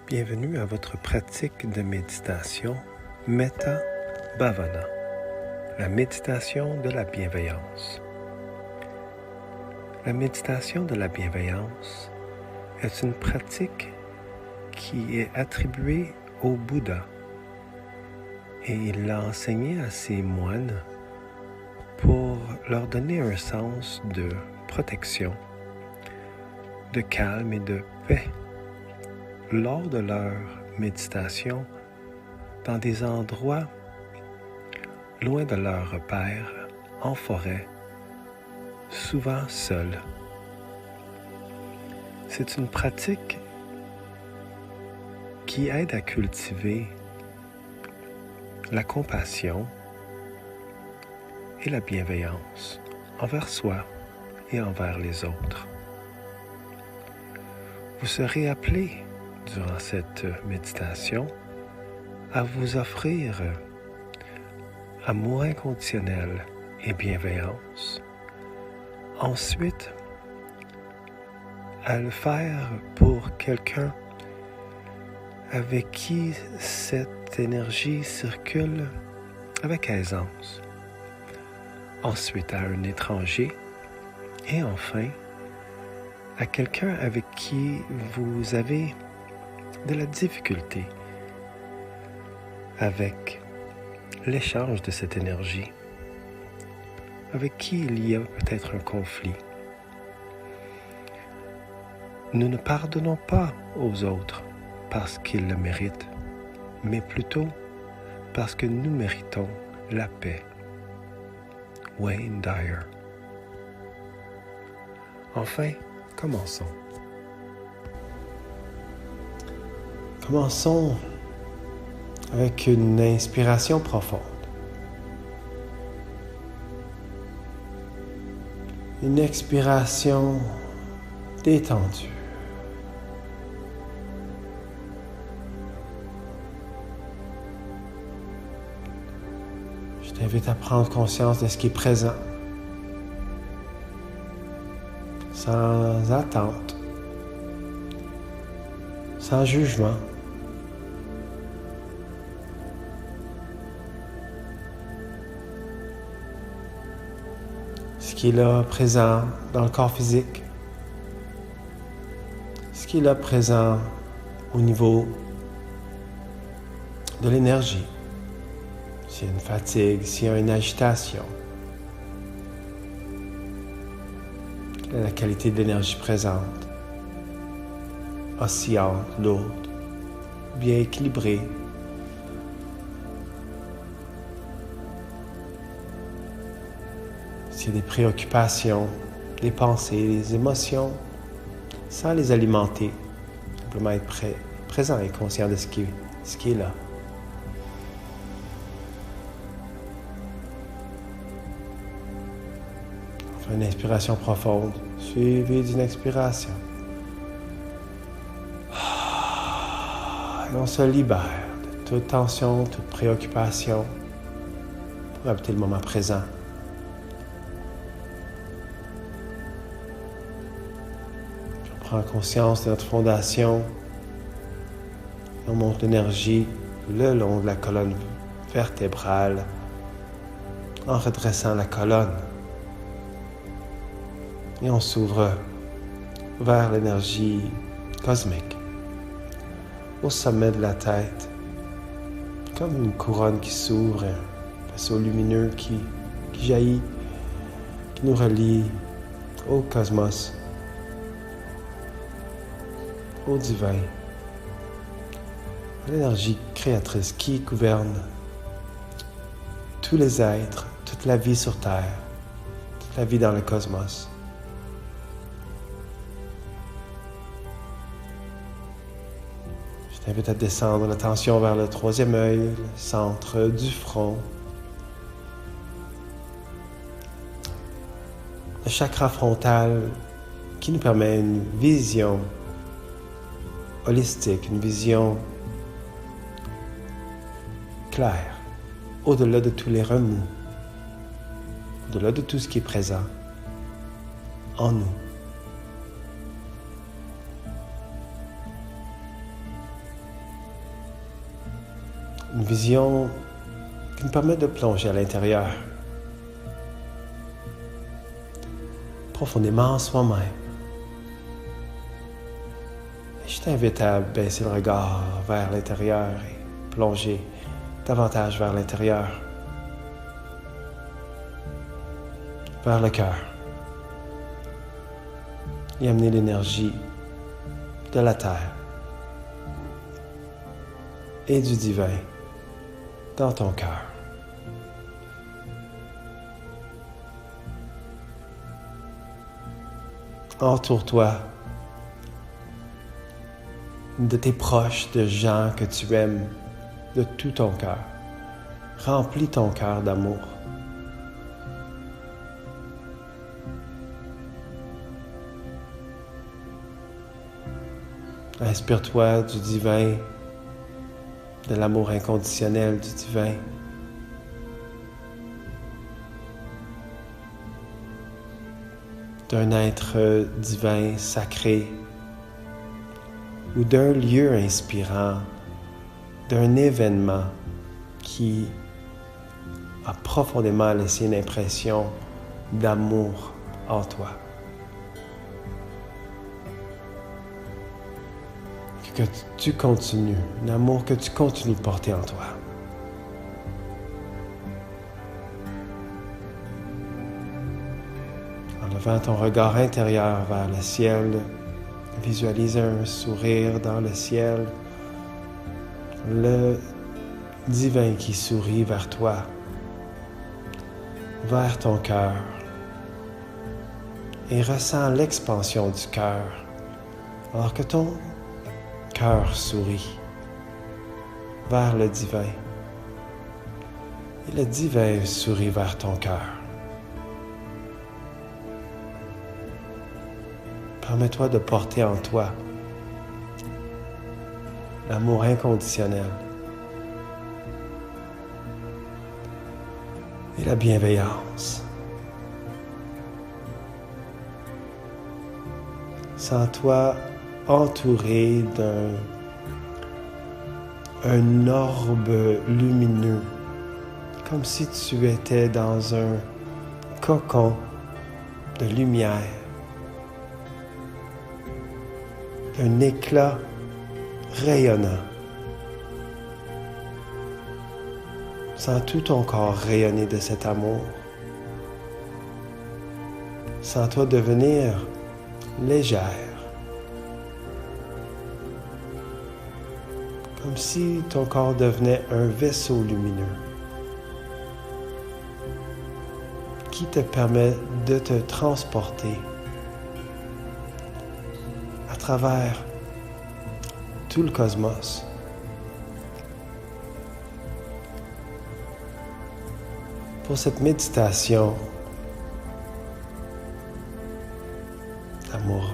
Bienvenue à votre pratique de méditation Metta Bhavana, la méditation de la bienveillance. La méditation de la bienveillance est une pratique qui est attribuée au Bouddha et il l'a enseignée à ses moines pour leur donner un sens de protection, de calme et de paix lors de leur méditation dans des endroits loin de leurs repères, en forêt, souvent seuls. C'est une pratique qui aide à cultiver la compassion et la bienveillance envers soi et envers les autres. Vous serez appelé durant cette méditation à vous offrir amour inconditionnel et bienveillance. Ensuite, à le faire pour quelqu'un avec qui cette énergie circule avec aisance. Ensuite, à un étranger et enfin, à quelqu'un avec qui vous avez de la difficulté avec l'échange de cette énergie, avec qui il y a peut-être un conflit. Nous ne pardonnons pas aux autres parce qu'ils le méritent, mais plutôt parce que nous méritons la paix. Wayne Dyer. Enfin, commençons. Commençons avec une inspiration profonde. Une expiration détendue. Je t'invite à prendre conscience de ce qui est présent, sans attente, sans jugement. Ce qui est là présent dans le corps physique, ce qui est là présent au niveau de l'énergie, s'il y a une fatigue, s'il y a une agitation, la qualité de l'énergie présente, oscillante, lourde, bien équilibrée. S'il y a des préoccupations, des pensées, des émotions, sans les alimenter, simplement être présent et conscient de ce qui est là. Enfin, une inspiration profonde, suivie d'une expiration. Et on se libère de toute tension, toute préoccupation pour habiter le moment présent. Prends conscience de notre fondation. On monte l'énergie le long de la colonne vertébrale en redressant la colonne. Et on s'ouvre vers l'énergie cosmique au sommet de la tête, comme une couronne qui s'ouvre, un vaisseau lumineux qui jaillit, qui nous relie au cosmos, au divin, l'énergie créatrice qui gouverne tous les êtres, toute la vie sur Terre, toute la vie dans le cosmos. Je t'invite à descendre l'attention vers le troisième œil, le centre du front, le chakra frontal qui nous permet une vision holistique, une vision claire, au-delà de tous les remous, au-delà de tout ce qui est présent en nous. une vision qui nous permet de plonger à l'intérieur, profondément en soi-même. Et je t'invite à baisser le regard vers l'intérieur et plonger davantage vers l'intérieur, vers le cœur, et amener l'énergie de la terre et du divin dans ton cœur. Entoure-toi de tes proches, de gens que tu aimes de tout ton cœur. Remplis ton cœur d'amour. Inspire-toi du divin, de l'amour inconditionnel du divin. D'un être divin, sacré, ou d'un lieu inspirant, d'un événement qui a profondément laissé une impression d'amour en toi. Que tu continues, un amour que tu continues de porter en toi. En levant ton regard intérieur vers le ciel, visualise un sourire dans le ciel, le divin qui sourit vers toi, vers ton cœur, et ressens l'expansion du cœur, alors que ton cœur sourit vers le divin, et le divin sourit vers ton cœur. Permets-toi de porter en toi l'amour inconditionnel et la bienveillance. Sens-toi entouré d'un orbe lumineux, comme si tu étais dans un cocon de lumière, un éclat rayonnant. Sens tout ton corps rayonner de cet amour. Sens-toi devenir légère, comme si ton corps devenait un vaisseau lumineux qui te permet de te transporter à travers tout le cosmos. Pour cette méditation d'amour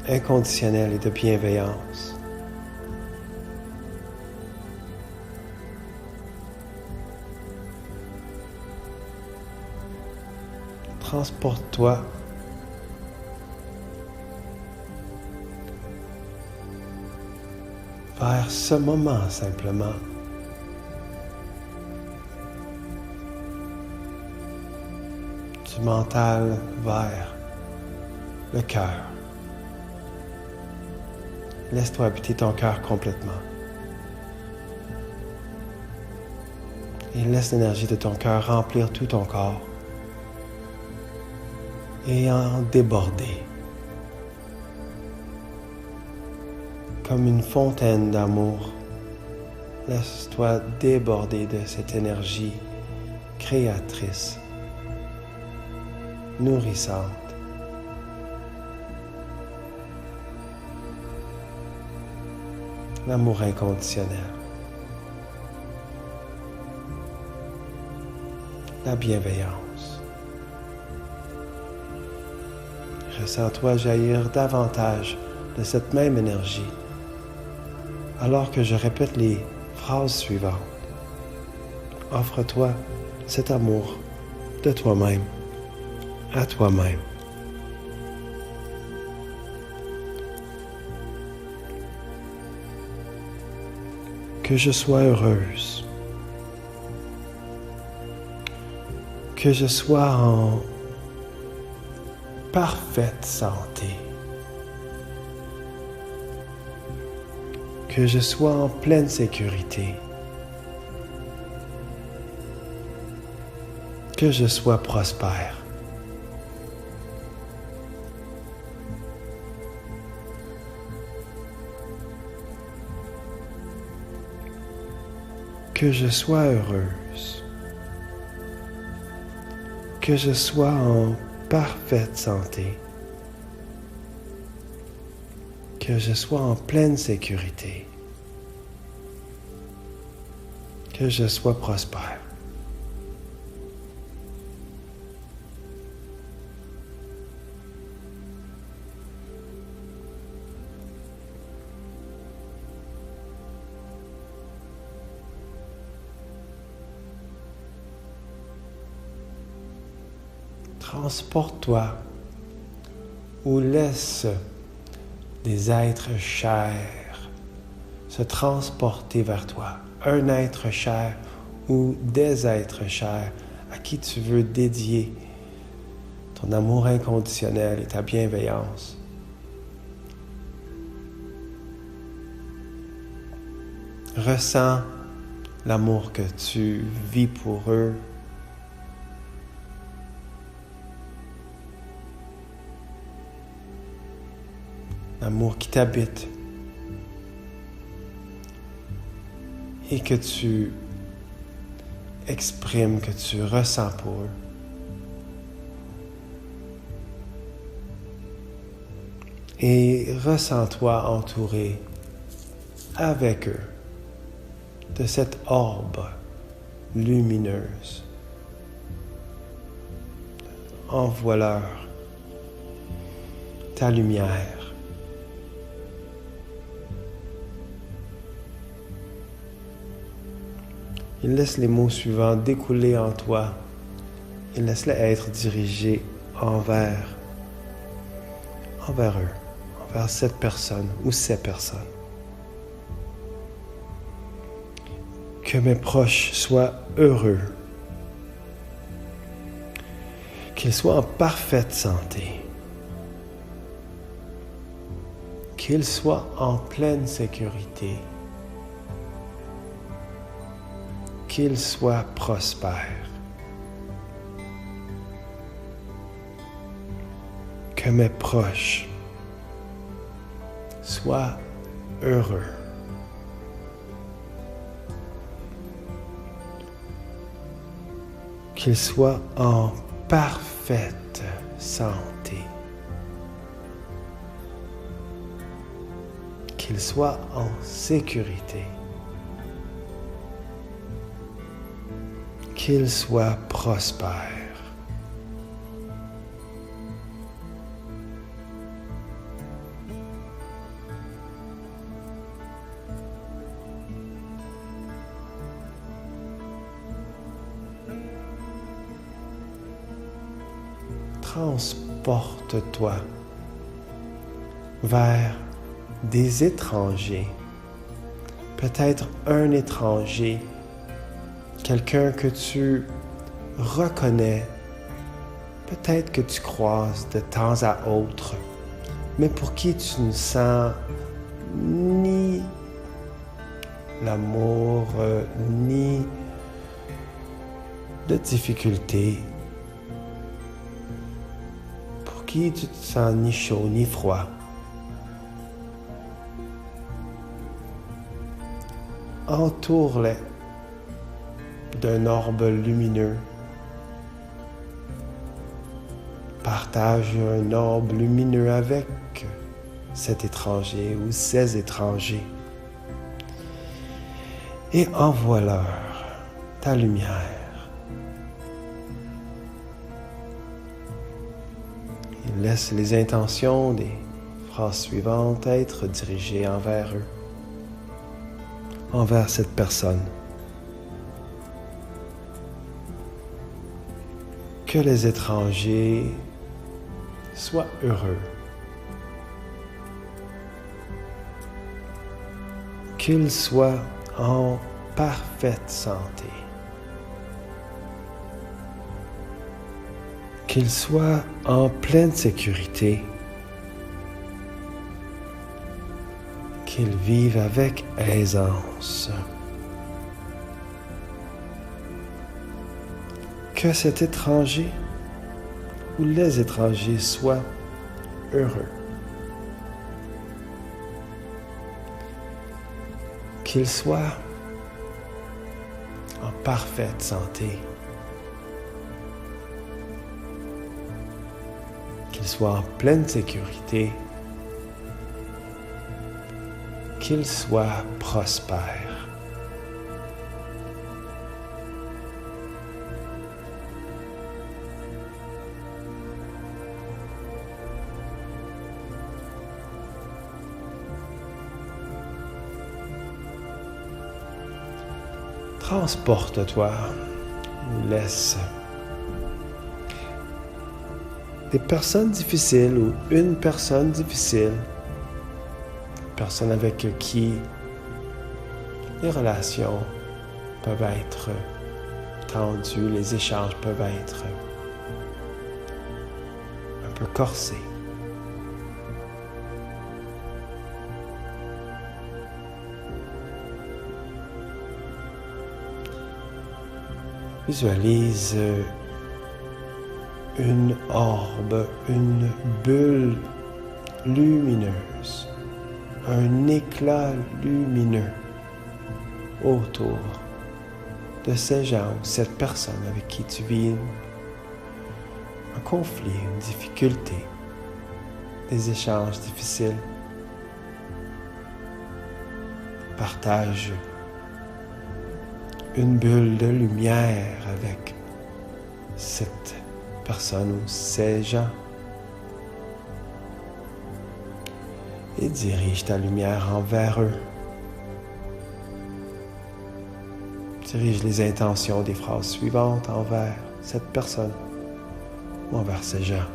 inconditionnel et de bienveillance, transporte-toi vers ce moment simplement. Du mental vers le cœur. Laisse-toi habiter ton cœur complètement. Et laisse l'énergie de ton cœur remplir tout ton corps et en déborder. Comme une fontaine d'amour, laisse-toi déborder de cette énergie créatrice, nourrissante. L'amour inconditionnel. La bienveillance. Ressens-toi jaillir davantage de cette même énergie alors que je répète les phrases suivantes. Offre-toi cet amour de toi-même à toi-même. que je sois heureuse, que je sois en parfaite santé, que je sois en pleine sécurité, que je sois prospère. Que je sois heureuse, que je sois en parfaite santé, que je sois en pleine sécurité, que je sois prospère. Transporte-toi ou laisse des êtres chers se transporter vers toi. Un être cher ou des êtres chers à qui tu veux dédier ton amour inconditionnel et ta bienveillance. Ressens l'amour que tu vis pour eux. L'amour qui t'habite et que tu exprimes, que tu ressens pour eux. Et ressens-toi entouré avec eux de cette orbe lumineuse. Envoie-leur ta lumière. Et laisse les mots suivants découler en toi et laisse-les être dirigés envers eux, envers cette personne ou ces personnes. Que mes proches soient heureux, qu'ils soient en parfaite santé, qu'ils soient en pleine sécurité, qu'ils soient prospères. Que mes proches soient heureux. Qu'ils soient en parfaite santé. Qu'ils soient en sécurité. Qu'ils soient prospères. Transporte-toi vers des étrangers, peut-être un étranger, quelqu'un que tu reconnais, peut-être que tu croises de temps à autre, mais pour qui tu ne sens ni l'amour, ni de difficulté, pour qui tu te sens ni chaud ni froid. Entoure-les d'un orbe lumineux. Partage un orbe lumineux avec cet étranger ou ces étrangers et envoie-leur ta lumière. Et laisse les intentions des phrases suivantes être dirigées envers eux, envers cette personne. Que les étrangers soient heureux. Qu'ils soient en parfaite santé. Qu'ils soient en pleine sécurité. Qu'ils vivent avec aisance. Que cet étranger ou les étrangers soient heureux. Qu'ils soient en parfaite santé. Qu'ils soient en pleine sécurité. Qu'ils soient prospères. Transporte-toi ou laisse des personnes difficiles ou une personne difficile, personne avec qui les relations peuvent être tendues, les échanges peuvent être un peu corsés. Visualise une orbe, une bulle lumineuse, un éclat lumineux autour de ces gens ou cette personne avec qui tu vis un conflit, une difficulté, des échanges difficiles. Partage une bulle de lumière avec cette personne ou ces gens et dirige ta lumière envers eux. Dirige les intentions des phrases suivantes envers cette personne ou envers ces gens.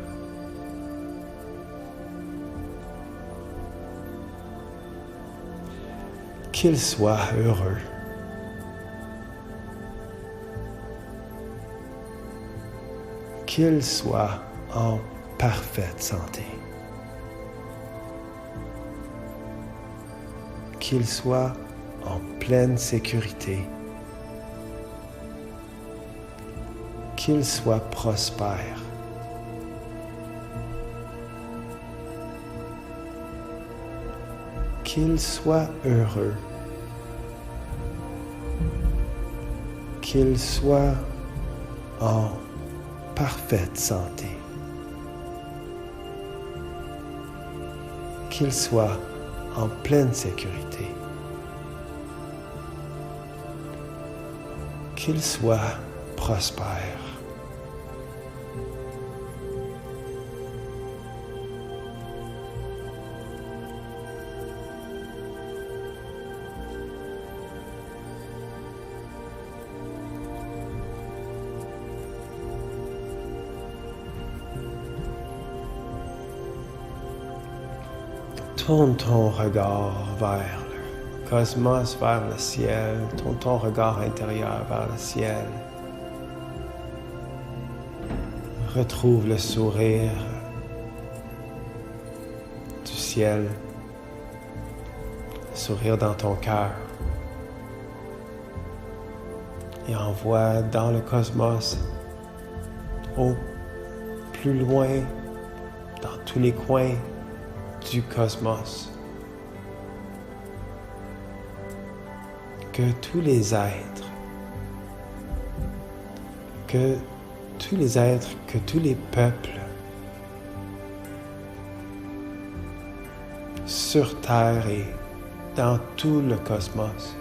Qu'ils soient heureux. Qu'ils soient en parfaite santé. Qu'ils soient en pleine sécurité. Qu'ils soient prospères. Qu'ils soient heureux. Qu'ils soient en parfaite santé. Qu'ils soient en pleine sécurité. Qu'ils soient prospères. Tourne ton regard vers le cosmos, vers le ciel. Tourne ton regard intérieur vers le ciel. Retrouve le sourire du ciel, le sourire dans ton cœur. Et envoie dans le cosmos, au plus loin, dans tous les coins du cosmos, que tous les êtres, que tous les peuples sur Terre et dans tout le cosmos,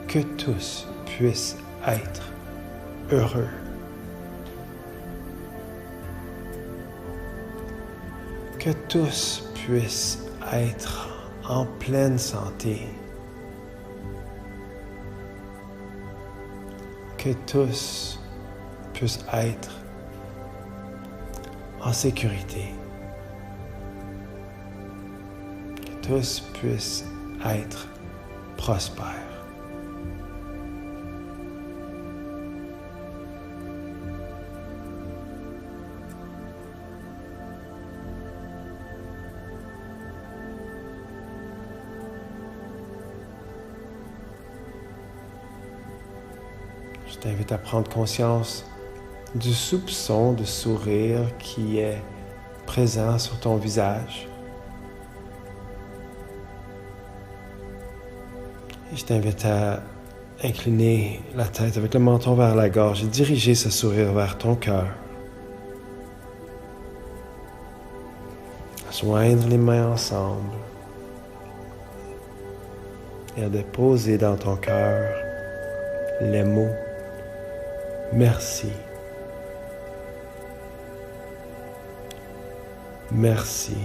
que tous puissent être heureux. Que tous puissent être en pleine santé. Que tous puissent être en sécurité. Que tous puissent être prospères. Je t'invite à prendre conscience du soupçon de sourire qui est présent sur ton visage. Et je t'invite à incliner la tête avec le menton vers la gorge et diriger ce sourire vers ton cœur. À joindre les mains ensemble et à déposer dans ton cœur les mots « Merci ». Merci.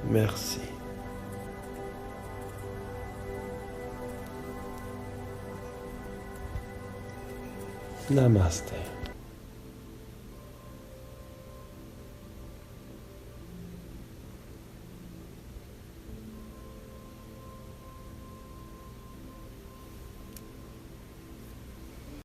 Merci. Namaste.